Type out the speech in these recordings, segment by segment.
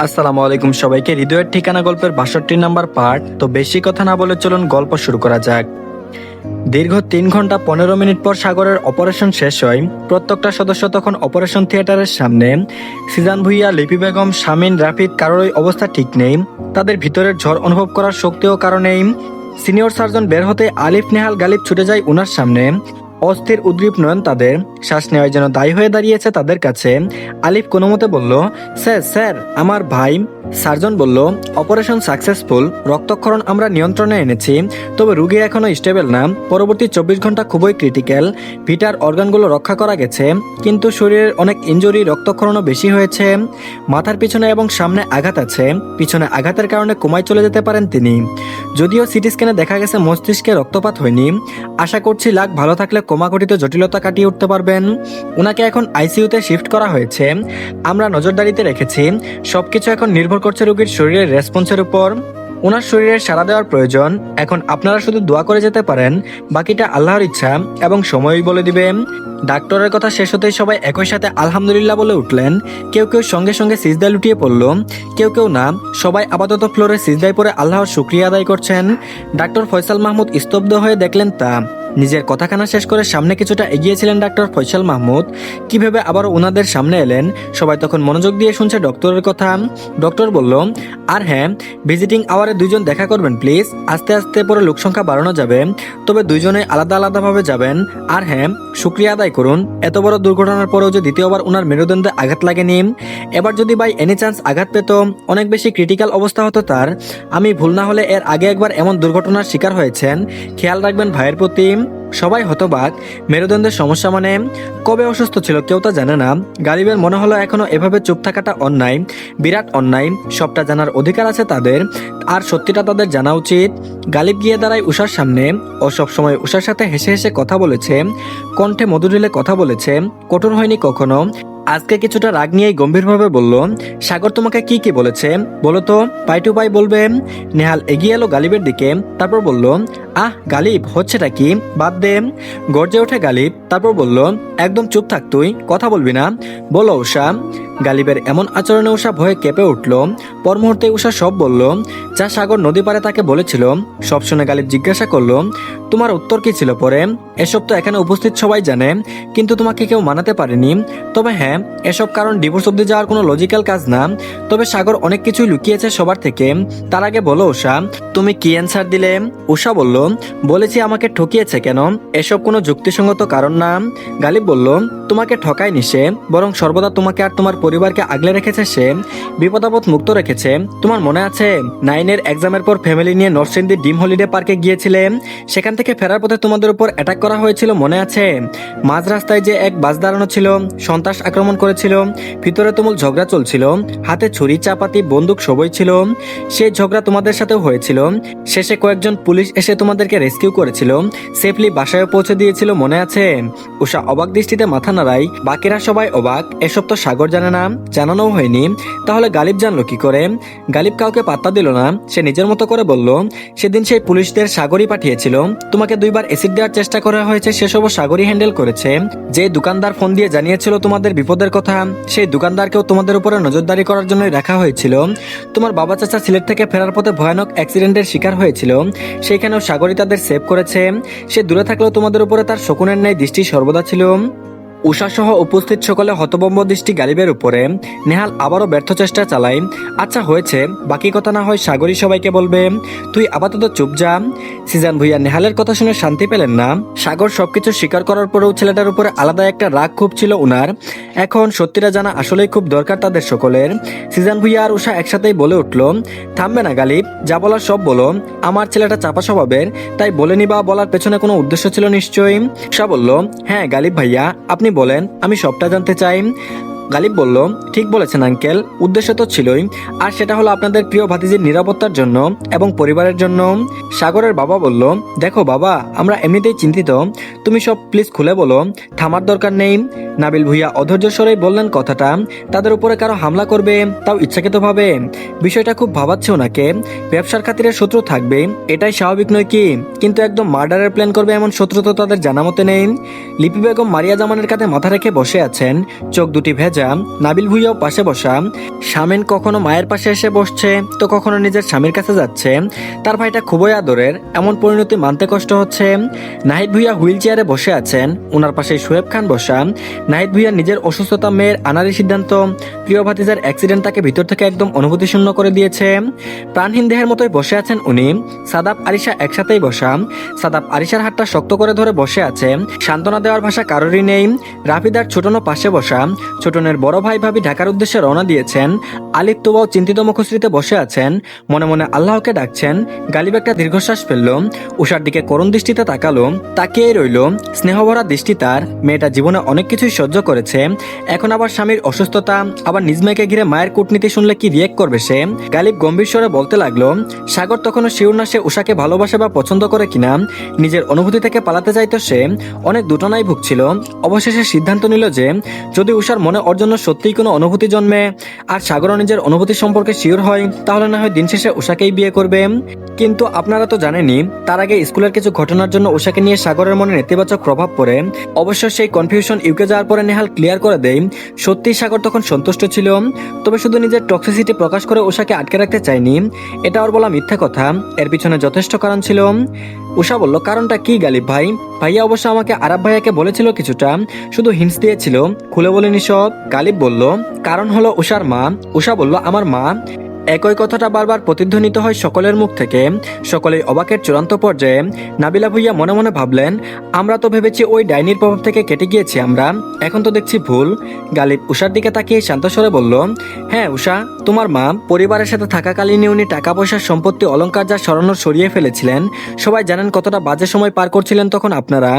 আসসালামু আলাইকুম সবাইকে। হৃদয়ের ঠিকানা গল্পের ৬২ নাম্বার পার্ট। তো বেশি কথা না বলে চলুন গল্প শুরু করা যাক। দীর্ঘ ৩ ঘন্টা ১৫ মিনিট পর সাগরের অপারেশন শেষ হয়। প্রত্যেকটা সদস্য তখন অপারেশন থিয়েটারের সামনে। সিজান ভুইয়া, লিপি বেগম, শামিন, রাফিদ কারোরই অবস্থা ঠিক নেই। তাদের ভিতরের ঝড় অনুভব করার শক্তিও কারণেই। সিনিয়র সার্জন বের হতে আলিফ, নেহাল, গালিব ছুটে যায় উনার সামনে। অস্থির উদ্গ্রীব নয়ন তাদের, শ্বাস নেওয়ার যেন দায়ী হয়ে দাঁড়িয়েছে তাদের কাছে। আলিফ কোনো মতে বলল, স্যার স্যার আমার ভাই। সার্জন বলল, অপারেশন সাকসেসফুল, রক্তক্ষরণ আমরা নিয়ন্ত্রণে এনেছি, তবে রুগী এখনো স্টেবল না। পরবর্তী ২৪ ঘন্টা খুবই ক্রিটিক্যাল। ভিটার অর্গানগুলো রক্ষা করা গেছে, কিন্তু শরীরের অনেক ইনজুরি, রক্তক্ষরণও বেশি হয়েছে। মাথার পিছনে এবং সামনে আঘাত আছে। পিছনে আঘাতের কারণে কোমায় চলে যেতে পারেন তিনি। যদিও সিটি স্ক্যানে দেখা গেছে মস্তিষ্কে রক্তপাত হয়নি। আশা করছি লাক ভালো থাকলে কোমা ঘটিত জটিলতা কাটিয়ে উঠতে পারবেন। ওনাকে এখন আইসিইউতে শিফট করা হয়েছে। আমরা নজরদারিতে রেখেছি। সবকিছু এখন নির্ভর করছে রোগীর শরীরের রেসপন্সের উপর। ওনার শরীরে সাড়া দেওয়ার প্রয়োজন। এখন আপনারা শুধু দোয়া করে যেতে পারেন, বাকিটা আল্লাহর ইচ্ছা এবং সময়ই বলে দিবে। ডাক্তারের কথা শেষ হতেই সবাই একই সাথে আলহামদুলিল্লাহ বলে উঠলেন। কেউ কেউ সঙ্গে সঙ্গে সিজদায় লুটিয়ে পড়ল, কেউ কেউ না। সবাই আপাতত ফ্লোরে সিজদায় পড়ে আল্লাহর শুকরিয়া আদায় করছেন। ডাক্তার ফয়সাল মাহমুদ স্তব্ধ হয়ে দেখলেন তা। নিজের কথাখানা শেষ করে সামনে কিছুটা এগিয়েছিলেন ডাক্তার ফয়সাল মাহমুদ। কিভাবে আবার ওনাদের সামনে এলেন? সবাই তখন মনোযোগ দিয়ে শুনছে ডক্টরের কথা। ডক্টর বলল, আর হ্যাঁ, ভিজিটিং আওয়ারে 2 জন দেখা করবেন প্লিজ। আস্তে আস্তে পরে লোক সংখ্যা বাড়ানো যাবে, তবে 2 জনে আলাদা আলাদাভাবে যাবেন। আর হ্যাঁ, শুক্রিয়া আদায় করুন, এত বড় দুর্ঘটনার পরেও যে দ্বিতীয়বার ওনার মেরুদণ্ডে আঘাত লাগেনি। এবার যদি বাই এনি চান্স আঘাত পেত, অনেক বেশি ক্রিটিক্যাল অবস্থা হতো তার। আমি ভুল না হলে এর আগে একবার এমন দুর্ঘটনার শিকার হয়েছেন। খেয়াল রাখবেন ভাইয়ের প্রতি। সবাই হতবাক। মেরুদণ্ডের সমস্যা মানে? কবে অসুস্থ ছিল কেউ তা জানে না। গালিবের মনে হলো এখনো এভাবে চুপ থাকাটা অন্যায়, বিরাট অন্যায়। সবটা জানার অধিকার আছে তাদের, আর সত্যিটা তাদের জানা উচিত। গালিব গিয়ে দাঁড়ায় উষার সামনে। ও সবসময় উষার সাথে হেসে হেসে কথা বলেছে, কণ্ঠে মধুর ঢেলে কথা বলেছে, কঠোর হয়নি কখনো। আজকে কিছুটা রাগ নিয়েই গম্ভীরভাবে বলল, সাগর তোমাকে কি কি বলেছে বলো তো, পাই টু পাই বলবে। নেহাল এগিয়ে এলো গালিবের দিকে, তারপর বলল, আহ গালিব, হচ্ছেটা কি, বাদ দে। গর্জে ওঠে গালিব, তারপর বলল, একদম চুপ থাক তুই, কথা বলবি না, বলো উষা। গালিবের এমন আচরণে উষা ভয়ে কেঁপে উঠল। পর মুহূর্তে উষা সব বলল, যা সাগর নদী পারে তাকে বলেছিল। সব শুনে গালিব জিজ্ঞাসা করলো, তোমার উত্তর কি ছিল পরে? এসব তো এখানে উপস্থিত সবাই জানে, কিন্তু তোমাকে কেউ মানাতে পারেনি। তবে হ্যাঁ, এসব কারণ ডিভোর্স অব্দি যাওয়ার কোনো লজিক্যাল কাজ না। তবে সাগর অনেক কিছুই লুকিয়েছে সবার থেকে। তার আগে বলো উষা, তুমি কি অ্যান্সার দিলে? উষা বলল, বলেছি আমাকে ঠকিয়েছে কেন, এসব কোনো যুক্তিসঙ্গত কারণ না। গালিব বলল, তোমাকে ঠকায়নি সে, বরং সর্বদা তোমাকে আর তোমার পরিবারকে আগলে রেখেছে সে, বিপদাপদ মুক্ত রেখেছে। তোমার মনে আছে 9-এর এক্সামের পর ফ্যামিলি নিয়ে নরসিংদী ডিম হলিডে পার্কে গিয়েছিলে? সেখান থেকে ফেরার পথে তোমাদের উপর অ্যাটাক করা হয়েছিল, মনে আছে? মাঝ রাস্তায় যে এক বাস দাঁড়ানো ছিল, সন্ত্রাস আক্রমণ করেছিল, ভিতরে তুমুল ঝগড়া চলছিল, হাতে ছুরি, চাপাতি, বন্দুক সবই ছিল। সেই ঝগড়া তোমাদের সাথেও হয়েছিল। শেষে কয়েকজন পুলিশ এসে তোমাদেরকে রেস্কিউ করেছিল, সেফলি বাসায় পৌঁছে দিয়েছিল, মনে আছে? উষা অবাক দৃষ্টিতে মাথা নাড়ায়। বাকিরা সবাই অবাক। এসব তো সাগর জানে না, জানানোও হয়নি। তাহলে গালিব জানলো কি করে? গালিব কাউকে পাত্তা দিল না। সে নিজের মতো করে বলল, সেদিন সেই পুলিশদের সাগরই পাঠিয়েছিল। তোমাকে 2 বার অ্যাসিড দেওয়ার চেষ্টা করা হয়েছে, সেসবও সাগরই হ্যান্ডেল করেছে। যে দোকানদার ফোন দিয়ে জানিয়েছিল তোমাদের বিপদের কথা, সেই দোকানদারকেও তোমাদের উপরে নজরদারি করার জন্যই রাখা হয়েছিল। তোমার বাবা চাচা সিলেট থেকে ফেরার পথে ভয়ানক অ্যাক্সিডেন্টের শিকার হয়েছিল, সেইখানেও সাগরই তাদের সেভ করেছে। সে দূরে থাকলেও তোমাদের উপরে তার শকুনের ন্যায় দৃষ্টি সর্বদা ছিল। উষা সহ উপস্থিত সকলে হতভম্ব দৃষ্টি গালিবের উপরে। নেহাল আবারও ব্যর্থ চেষ্টা চালায়। আচ্ছা হয়েছে, বাকি কথা না হয় সাগরই সবাইকে বলবে, তুই আপাতত চুপ যা। সিজান ভুইয়া নেহালের কথা শুনে শান্তি পেলেন না। সাগর সবকিছু স্বীকার করার পরেও ছেলেটার উপরে আলাদা একটা রাগ খুব ছিল উনার। এখন সত্যিটা জানা আসলেই খুব দরকার তাদের সকলের। সিজান ভুইয়া আর উষা একসাথেই বলে উঠল, থামবে না গালিব, যা বলার সব বলো। আমার ছেলেটা চাপা স্বভাবের, তাই বলেনি, বা বলার পেছনে কোনো উদ্দেশ্য ছিল নিশ্চয়ই। উষা বলল, হ্যাঁ গালিব ভাইয়া, আপনি বলেন, আমি সবটা জানতে চাই। গালিব বলল, ঠিক বলেছেন আঙ্কেল, উদ্দেশ্য তো ছিলই, আর সেটা হলো আপনাদের প্রিয় ভাতিজির নিরাপত্তার জন্য এবং পরিবারের জন্য। সাগরের বাবা বলল, দেখো বাবা, আমরা এমনিতেই চিন্তিত, তুমি সব প্লিজ খুলে বলো, থামার দরকার নেই। নাবিল ভুইয়া অধৈর্য স্বরেই বললেন কথাটা, তাদের উপরে কারো হামলা করবে, তাও ইচ্ছাকৃতভাবে। বিষয়টা খুব ভাবাচ্ছে ওনাকে। ব্যবসার খাতিরে শত্রু থাকবে, এটাই স্বাভাবিক নয় কি? কিন্তু একদম মার্ডারের প্ল্যান করবে এমন শত্রু তো তাদের জানা মতে নেই। লিপি বেগম মারিয়া জামানের কাঁধে মাথা রেখে বসে আছেন, চোখ দুটি ভেজা। যা নাবিল ভুইয়াও পাশে বসা। শামিন কখনো মায়ের পাশে এসে বসছে তো কখনো নিজের স্বামীর কাছে যাচ্ছে। তার ভাইটা খুবই আদরের, এমন পরিণতি মানতে কষ্ট হচ্ছে। নাহিদ ভুইয়া হুইল চেয়ারে বসে আছেন, ওনার পাশে শোয়েব খান বসা। নাহিদ ভুইয়া নিজের অসুস্থতা মেয়ের আনারই সিদ্ধান্ত, প্রিয় ভাতিজার অ্যাক্সিডেন্ট তাকে ভিতর থেকে একদম অনুভূতি শূন্য করে দিয়েছে। প্রাণহীন দেহের মতোই বসে আছেন উনি। সাদাব আরিশা একসাথেই বসা। সাদাব আরিশার হাতটা শক্ত করে ধরে বসে আছে, সান্ত্বনা দেওয়ার ভাষা কারোরই নেই। রাফিদার ছোটনো পাশে বসা। ছোটনের বড় ভাই ভাবি ঢাকার উদ্দেশ্যে রওনা দিয়েছেন। আলিফ তোবাও চিন্তিত মুখশ্রীতে বসে আছেন, মনে মনে আল্লাহকে ডাকছেন। গালিব একটা দীর্ঘশ্বাস ফেলল, উষার দিকে করুণ দৃষ্টিতে তাকালো। তাকিয়েই রইল, স্নেহভরা দৃষ্টি তার। মেয়েটা জীবনে অনেক কিছুই সহ্য করেছে, এখন আবার স্বামীর অসুস্থতা, আবার নিজ মেয়েকে ঘিরে মায়ের কূটনীতি শুনলে কি রিয়েক্ট করবে সে। গালিব গম্ভীর স্বরে বলতে লাগলো, সাগর তখনও শিওর না সে উষাকে ভালোবাসে বা পছন্দ করে কিনা। নিজের অনুভূতি থেকে পালাতে চাইতো সে, অনেক দুটনাই ভুগছিল। অবশেষে সিদ্ধান্ত নিল যে যদি উষার মনে ওর জন্য সত্যিই কোনো অনুভূতি জন্মে আর সাগরও নিজের অনুভূতি সম্পর্কে শিওর হয়, তাহলে না হয় দিন শেষে উষাকেই বিয়ে করবে। কিন্তু আপনারা তো জানেনই, তার আগে স্কুলের কিছু ঘটনার জন্য উষাকে নিয়ে সাগরের মনে নেতিবাচক প্রভাব পড়ে। অবশ্য সেই কনফিউশন ইউকে যাওয়ার পরে নেহাল ক্লিয়ার করে দেয়। সত্যি সাগর তখন সন্তুষ্ট ছিল, তবে শুধু নিজের টক্সিসিটি প্রকাশ করে উষাকে আটকে রাখতে চায়নি। এটা ওর বলা মিথ্যা কথা, এর পিছনে যথেষ্ট কারণ ছিল। উষা বলল, কারণটা কি গালিব ভাই? ভাইয়া অবশ্য আমাকে আরাব ভাইয়াকে বলেছিল কিছুটা, শুধু হিন্টস দিয়েছিল, খুলে বলেনি সব। গালিব বলল, কারণ হলো উষার মা। উষা বলল, আমার মা? একই কথাটা বারবার প্রতিধ্বনিত হয় সকলের মুখ থেকে। সকলেই অবাকের চূড়ান্ত পর্যায়ে। নাবিলা ভুইয়া মনে মনে ভাবলেন, আমরা তো ভেবেছি ওই ডাইনির প্রভাব থেকে কেটে গিয়েছি আমরা, এখন তো দেখছি ভুল। গালিব উষার দিকে তাকিয়ে শান্ত স্বরে বলল, হ্যাঁ উষা, তোমার মা পরিবারের সাথে থাকাকালীনই উনি টাকা পয়সা সম্পত্তি অলংকার যা সরানোর সরিয়ে ফেলেছিলেন। সবাই জানেন কতটা বাজে সময় পার করছিলেন তখন আপনারা।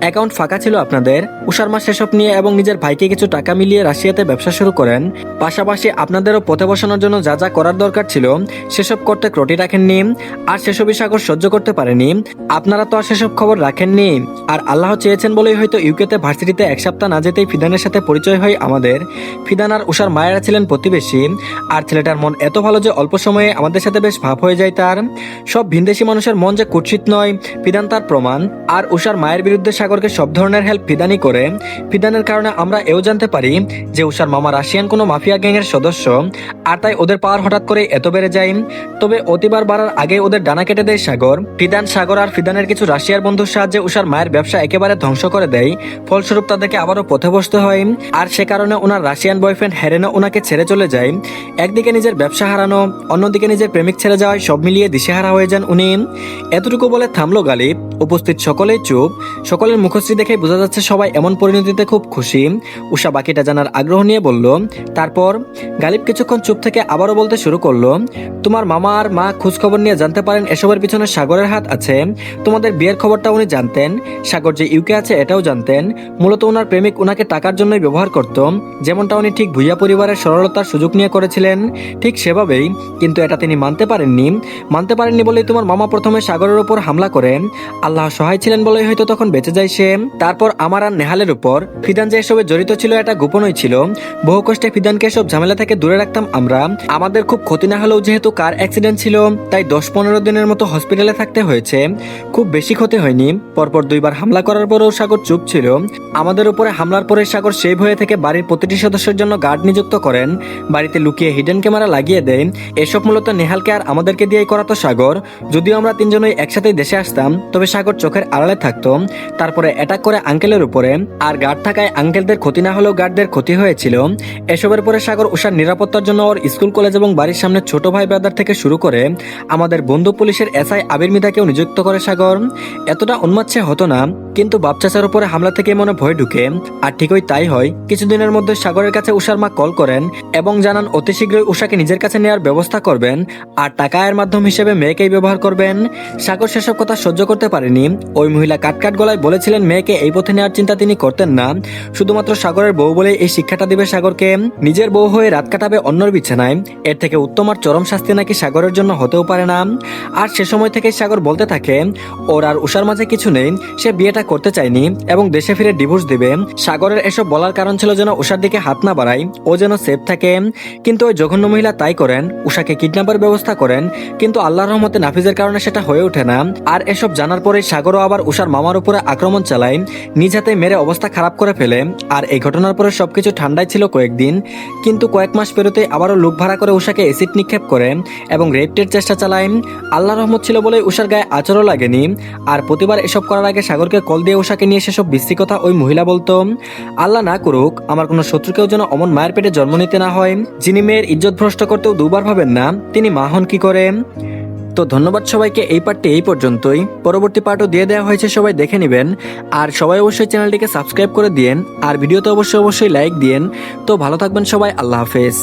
অ্যাকাউন্ট ফাঁকা ছিল আপনাদের। উষার মা সেসব নিয়ে এবং নিজের ভাইকে কিছু টাকা মিলিয়ে রাশিয়াতে ব্যবসা শুরু করেন। পাশাপাশি আপনাদেরও পথে বসানোর জন্য যা যা করার দরকার ছিল সেসব করতে ক্রটি রাখেননি, আর সেসবই সাগর সহ্য করতে পারেনি। আপনারা তো আর সেসব খবর রাখেননি। আর আল্লাহ চেয়েছেন বলেই হয়তো ইউকেতে ভার্সিটিতে এক সপ্তাহ না যেতেই ফিদানের সাথে পরিচয় হয় আমাদের। ফিদান আর উষার মায়েরা ছিলেন প্রতিবেশী, আর ছেলেটার মন এত ভালো যে অল্প সময়ে আমাদের সাথে বেশ ভাব হয়ে যায় তার। সব ভিনদেশি মানুষের মন যে কুৎসিত নয়, ফিদান তার প্রমাণ। আর উষার মায়ের বিরুদ্ধে সাগরকে সব ধরনের হেল্প ফিদানই করে। ফিদানের কারণে আমরা এও জানতে পারি যে উষার মামা রাশিয়ান কোনো মাফিয়া গ্যাংয়ের সদস্য, আর তাই ওদের পাওয়ার হঠাৎ করে এত বেড়ে যায়। তবে অতিবার বাড়ার আগে ওদের ডানা কেটে দেয় সাগর। ফিদান সাগর আর ফিদানের কিছু রাশিয়ার বন্ধুর সাহায্যে উষার মায়ের ব্যবসা একেবারে ধ্বংস করে দেয়। ফলস্বরূপ তাদেরকে আবারও পথে বসতে হয়, আর সে কারণে ওনার রাশিয়ান বয়ফ্রেন্ড হেরেনও ওনাকে ছেড়ে চলে যায়। একদিকে নিজের ব্যবসা হারানো, অন্যদিকে নিজের প্রেমিক ছেড়ে যাওয়ায় সব মিলিয়ে দিশেহারা হয়ে যান উনি। এতটুকু বলে থামলো গালিব। উপস্থিত সকলেই চুপ। সকলের মুখশ্রী দেখে বোঝা যাচ্ছে সবাই এমন পরিণতিতে খুব খুশি। উষা বাকিটা জানার আগ্রহ নিয়ে বলল, তারপর? গালিব কিছুক্ষণ চুপ থেকে আবারও বলতে শুরু করলো, তোমার মামা আর মা খোঁজখবর নিয়ে জানতে পারেন এসবের পিছনে সাগরের হাত আছে। তোমাদের বিয়ের খবরটা উনি জানতেন, সাগর যে ইউকে আছে এটাও জানতেন। মূলত ওনার প্রেমিক ওনাকে টাকার জন্যই ব্যবহার করত, যেমনটা উনি ঠিক ভুইয়া পরিবারের সরলতার সুযোগ নিয়ে করেছিলেন, ঠিক সেভাবেই। কিন্তু এটা তিনি মানতে পারেননি বলেই তোমার মামা প্রথমে সাগরের উপর হামলা করে। আল্লাহ সহায় ছিলেন বলেই হয়তো তখন বেঁচে যায় সে। তারপর আমার আর নেহালের উপর। ফিদান যে এসবে জড়িত ছিল এটা গোপনই ছিল। বহু কষ্টে ফিদানকে এসব ঝামেলা থেকে দূরে রাখতাম আমরা। আমাদের খুব ক্ষতি না হলেও যেহেতু কার অ্যাক্সিডেন্ট ছিল, তাই 10-15 দিনের মতো হসপিটালে থাকতে হয়েছে। খুব বেশি ক্ষতি হয়নি। পরপর 2বার হামলা করার পরেও সাগর চুপ ছিল। আমাদের উপরে হামলার পরে সাগর সেই ভয়ে থেকে বাড়ির প্রতিটি সদস্যের জন্য গার্ড নিযুক্ত করেন, বাড়িতে লুকিয়ে হিডেন ক্যামেরা লাগিয়ে দেয়। এসব মূলত নেহালকে আর আমাদেরকে দিয়েই করাতো সাগর। যদিও আমরা তিনজনই একসাথেই দেশে আসতাম, তবে সাগর চোখের আড়ালে থাকতো। তারপরে অ্যাটাক করে আঙ্কেলের উপরে, আর গার্ড থাকায় আঙ্কেলদের ক্ষতি না হলেও গার্ডদের ক্ষতি হয়েছিল। এসবের পরে সাগর উষার নিরাপত্তার জন্য ওর স্কুল কলেজ এবং বাড়ির সামনে ছোট ভাই ব্রাদার থেকে শুরু করে আমাদের বন্ধু পুলিশের এসআই আবির মিদাকেও নিযুক্ত করে সাগর। এতটা উন্মাদ সে হতো না, কিন্তু বাপচাচার উপরে হামলা থেকে মনে ভয় ঢুকে। আর ঠিকই তাই হয়। কিছুদিনের মধ্যে সাগরের কাছে উষার মা কল করেন এবং জানান অতি শীঘ্রই উষাকে নিজের কাছে নেওয়ার ব্যবস্থা করবেন, আর টাকা আয়ের মাধ্যম হিসেবে মেয়েকেই ব্যবহার করবেন। সাগর সেসব কথা সহ্য করতে পারেনি। ওই মহিলা কাটকাট গলায় বলেছিলেন মেয়েকে এই পথে নেওয়ার চিন্তা তিনি করতেন না, শুধুমাত্র সাগরের বউ বলে এই শিক্ষাটা দিবে সাগরকে। নিজের বউ হয়ে রাত কাটাবে অন্যর বিছানায়, এর থেকে উত্তম আর চরম শাস্তি নাকি সাগরের জন্য হতেও পারে না। আর সে সময় থেকে সাগর বলতে থাকে ওর আর উষার মাঝে কিছু নেই, সে বিয়েটা বিয়েটা করতে চায়নি এবং দেশে ফিরে ডিভোর্স দিবে। সাগরের এসব বলার কারণ ছিল যেন উষার দিকে হাত না বাড়ায়, ও যেন সেফ থাকে। কিন্তু ওই জঘন্য মহিলা তাই করেন, উষাকে কিডন্যাপের ব্যবস্থা করেন। কিন্তু আল্লাহর রহমতে নাফিজের কারণে সেটা হয়ে ওঠে না। আর এসব জানার পরে সাগরও আবার উষার মামার উপরে আক্রমণ চালায়, নিজ হাতে মেরে অবস্থা খারাপ করে ফেলে। আর এই ঘটনার পরে সবকিছু ঠান্ডায় ছিল কয়েকদিন, কিন্তু কয়েক মাস পেরোতে আবারও লোক ভাড়া করে উষাকে অ্যাসিড নিক্ষেপ করে এবং রেপটের চেষ্টা চালায়। আল্লাহর রহমত ছিল বলে উষার গায়ে আচরও লাগেনি। আর প্রতিবার এসব করার আগে সাগরকে কল দিয়ে উষাকে নিয়ে সেসব বিশ্রী কথা ওই মহিলা বলতো। আল্লাহ না করুক আমার কোনো শত্রুকেও যেন অমন মায়ের পেটে জন্ম নিতে না হয়, যিনি মেয়ের ইজ্জত ভ্রষ্ট করতেও দুবার ভাবেন না, তিনি মা হন কি করে। তো ধন্যবাদ সবাইকে, এই পার্টটি এই পর্যন্তই। পরবর্তী পার্টও দিয়ে দেওয়া হয়েছে, সবাই দেখে নেবেন। আর সবাই অবশ্যই চ্যানেলটিকে সাবস্ক্রাইব করে দিয়েন, আর ভিডিওতে অবশ্যই লাইক দিয়েন। তো ভালো থাকবেন সবাই, আল্লাহ হাফেজ।